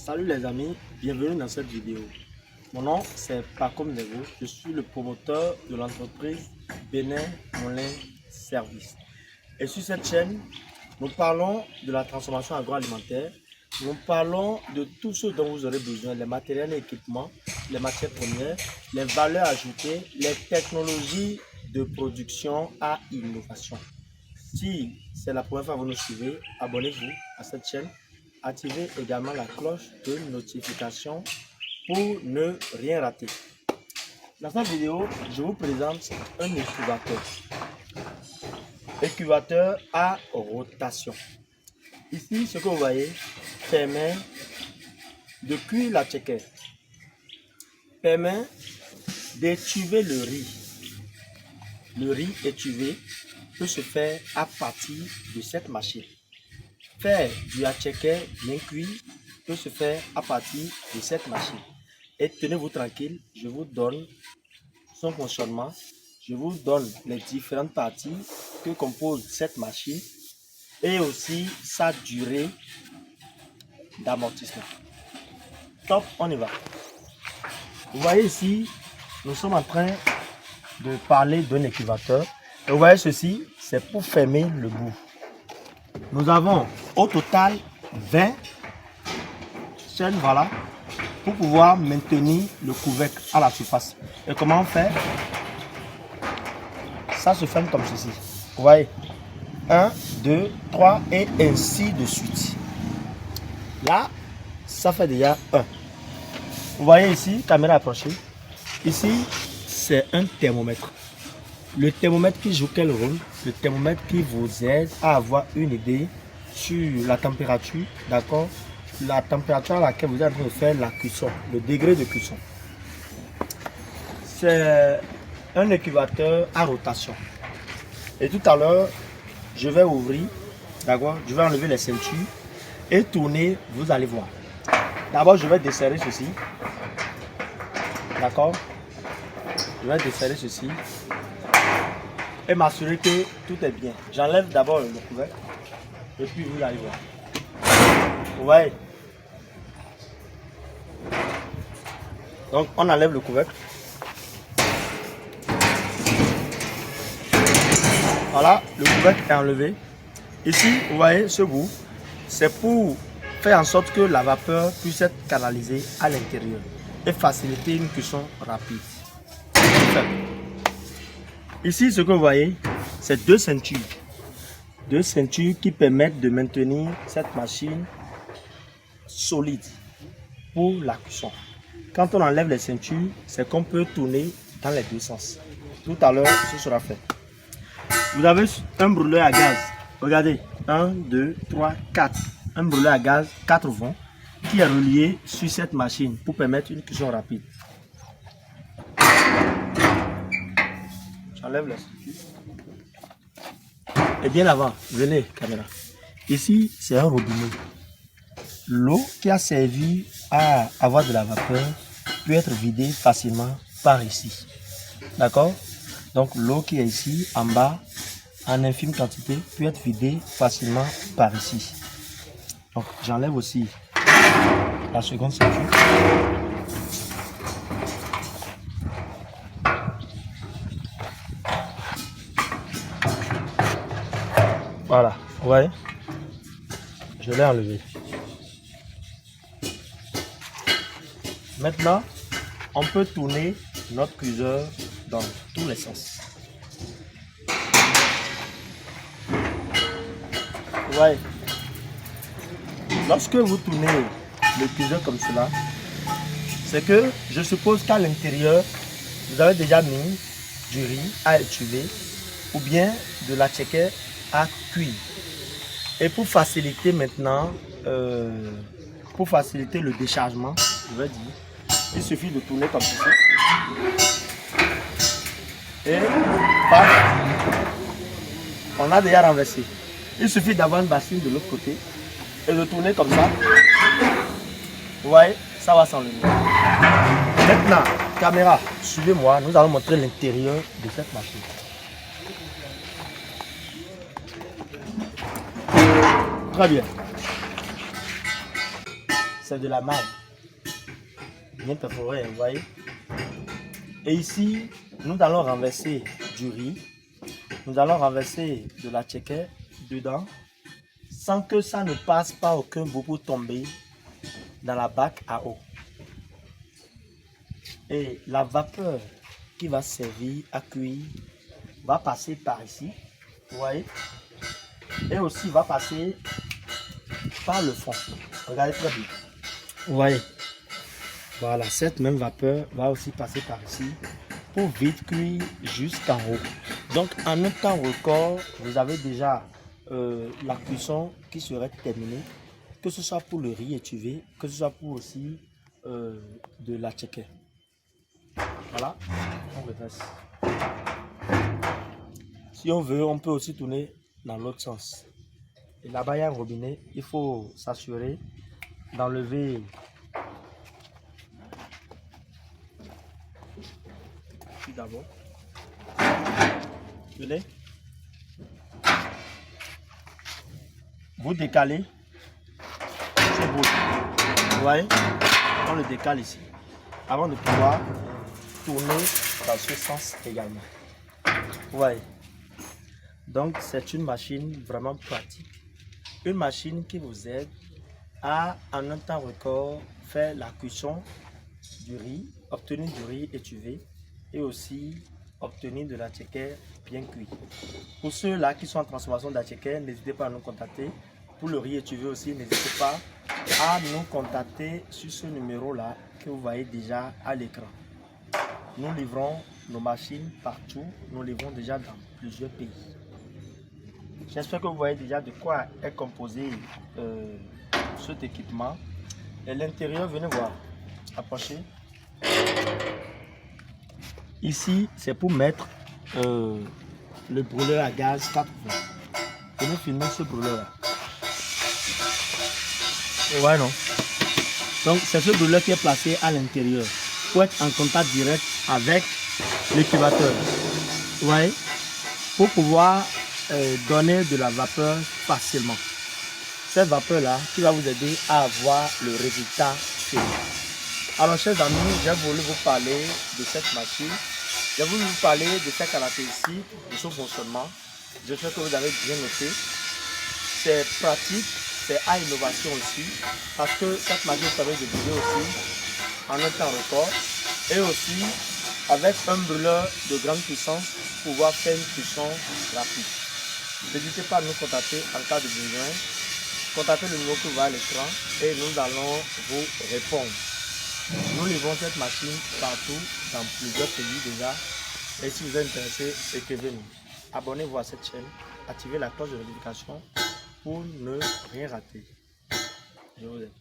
Salut les amis, bienvenue dans cette vidéo. Mon nom c'est Pacom Nego, je suis le promoteur de l'entreprise Bénin Moulin Service. Et sur cette chaîne, nous parlons de la transformation agroalimentaire, nous parlons de tout ce dont vous aurez besoin, les matériels et équipements, les matières premières, les valeurs ajoutées, les technologies de production à innovation. Si c'est la première fois que vous nous suivez, abonnez-vous à cette chaîne. Activez également la cloche de notification pour ne rien rater. Dans cette vidéo, je vous présente un incubateur. Incubateur à rotation. Ici, ce que vous voyez permet de cuire la tchéké, permet d'étuver le riz. Le riz étuvé peut se faire à partir de cette machine. Faire du attiéké bien cuit peut se faire à partir de cette machine. Et tenez-vous tranquille, je vous donne son fonctionnement, je vous donne les différentes parties que compose cette machine et aussi sa durée d'amortissement. Top, on y va. Vous voyez ici, nous sommes en train de parler d'un incubateur. Et vous voyez ceci, c'est pour fermer le bout. Nous avons au total 20 chaînes, voilà, pour pouvoir maintenir le couvercle à la surface. Et comment on fait? Ça se ferme comme ceci. Vous voyez, 1, 2, 3 et ainsi de suite. Là, ça fait déjà 1. Vous voyez ici, caméra approchée. Ici, c'est un thermomètre. Le thermomètre qui joue quel rôle? Le thermomètre qui vous aide à avoir une idée sur la température, d'accord? La température à laquelle vous êtes en train de faire la cuisson, le degré de cuisson. C'est un incubateur à rotation. Et tout à l'heure, je vais ouvrir, d'accord? Je vais enlever les ceintures et tourner, vous allez voir. D'abord, je vais desserrer ceci, d'accord? Je vais desserrer ceci et m'assurer que tout est bien. J'enlève d'abord le couvercle et puis vous allez voir. Vous voyez? Donc on enlève le couvercle. Voilà, le couvercle est enlevé. Ici, vous voyez ce bout, c'est pour faire en sorte que la vapeur puisse être canalisée à l'intérieur et faciliter une cuisson rapide. Ici, ce que vous voyez, c'est deux ceintures. Deux ceintures qui permettent de maintenir cette machine solide pour la cuisson. Quand on enlève les ceintures, c'est qu'on peut tourner dans les deux sens. Tout à l'heure, ce sera fait. Vous avez un brûleur à gaz. Regardez, 1, 2, 3, 4. Un brûleur à gaz, 4 vents, qui est relié sur cette machine pour permettre une cuisson rapide. J'enlève les ceintures. Et bien avant, venez caméra. Ici, c'est un robinet. L'eau qui a servi à avoir de la vapeur peut être vidée facilement par ici. D'accord? Donc l'eau qui est ici, en bas, en infime quantité, peut être vidée facilement par ici. Donc j'enlève aussi la seconde ceinture. Voilà, vous voyez? Je l'ai enlevé. Maintenant, on peut tourner notre cuiseur dans tous les sens. Vous voyez? Lorsque vous tournez le cuiseur comme cela, c'est que je suppose qu'à l'intérieur, vous avez déjà mis du riz à étuver ou bien de la tchéké à cuire. Et pour faciliter maintenant, pour faciliter le déchargement, je vais dire, il suffit de tourner comme ceci. Et paf, on a déjà renversé. Il suffit d'avoir une bassine de l'autre côté et de tourner comme ça. Vous voyez, ça va s'enlever. Maintenant, caméra, suivez-moi, nous allons montrer l'intérieur de cette machine. Très bien. c'est de la maille. Bien perforé, vous voyez. Et ici, nous allons renverser du riz. Nous allons renverser de la tchéké dedans, sans que ça ne passe par aucun bout pour tomber dans la bac à eau. Et la vapeur qui va servir à cuire va passer par ici, vous voyez, et aussi va passer par le fond. Regardez très bien. Vous voyez. Voilà, cette même vapeur va aussi passer par ici pour vite cuire jusqu'en haut. Donc en un temps record, vous avez déjà la cuisson qui serait terminée, que ce soit pour le riz étuvé, que ce soit pour aussi de la tchéké. Voilà, on redresse. Si on veut, on peut aussi tourner dans l'autre sens. Et là-bas, il y a un robinet. Il faut s'assurer d'enlever tout d'abord. Venez. Vous décalez ce bout. Vous voyez? On le décale ici. Avant de pouvoir tourner dans ce sens également. Vous voyez? Donc, c'est une machine vraiment pratique. Une machine qui vous aide à, en un temps record, faire la cuisson du riz, obtenir du riz étuvé et aussi obtenir de la tchéké bien cuit. Pour ceux-là qui sont en transformation de la tchéké, n'hésitez pas à nous contacter. Pour le riz étuvé aussi, n'hésitez pas à nous contacter sur ce numéro-là que vous voyez déjà à l'écran. Nous livrons nos machines partout. Nous livrons déjà dans plusieurs pays. J'espère que vous voyez déjà de quoi est composé cet équipement. Et l'intérieur, venez voir. Approchez. Ici, c'est pour mettre le brûleur à gaz 4 volts. Venez filmer ce brûleur. Ouais, non. Donc, c'est ce brûleur qui est placé à l'intérieur pour être en contact direct avec l'écuvateur. Vous voyez? Pour pouvoir donner de la vapeur facilement. Cette vapeur-là qui va vous aider à avoir le résultat fini. Alors, chers amis, j'ai voulu vous parler de cette machine. J'ai voulu vous parler de ses caractéristiques, de son fonctionnement. J'espère que vous avez bien noté. C'est pratique, c'est à innovation aussi, parce que cette machine permet de brûler aussi en un temps record et aussi avec un brûleur de grande puissance pour pouvoir faire une cuisson rapide. N'hésitez pas à nous contacter en cas de besoin. Contactez le numéro que vous voyez à l'écran et nous allons vous répondre. Nous livrons cette machine partout, dans plusieurs pays déjà. Et si vous êtes intéressé, écrivez-nous. Abonnez-vous à cette chaîne, activez la cloche de notification pour ne rien rater. Je vous aime.